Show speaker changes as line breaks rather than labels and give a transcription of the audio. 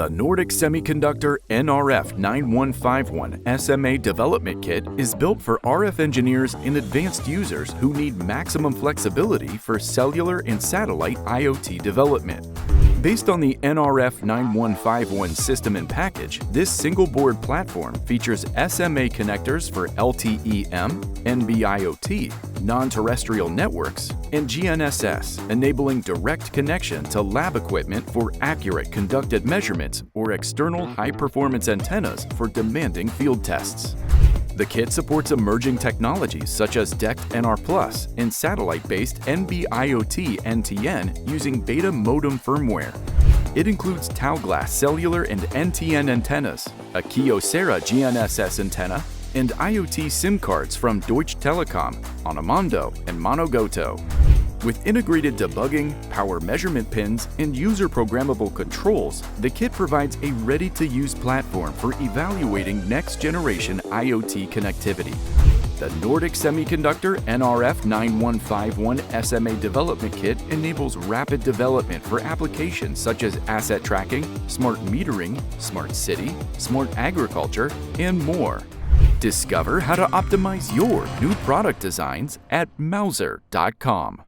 The Nordic Semiconductor nRF9151 SMA development kit is built for RF engineers and advanced users who need maximum flexibility for cellular and satellite IoT development. Based on the nRF9151 system and package, this single-board platform features SMA connectors for LTE-M, NB-IoT, non-terrestrial networks, and GNSS, enabling direct connection to lab equipment for accurate conducted measurements or external high-performance antennas for demanding field tests. The kit supports emerging technologies such as DECT NR+ and satellite-based NB-IoT NTN using beta modem firmware. It includes Tauglass cellular and NTN antennas, a Kyocera GNSS antenna, and IoT SIM cards from Deutsche Telekom, Onomondo, and Monogoto. With integrated debugging, power measurement pins, and user-programmable controls, the kit provides a ready-to-use platform for evaluating next-generation IoT connectivity. The Nordic Semiconductor nRF9151 SMA development kit enables rapid development for applications such as asset tracking, smart metering, smart city, smart agriculture, and more. Discover how to optimize your new product designs at Mouser.com.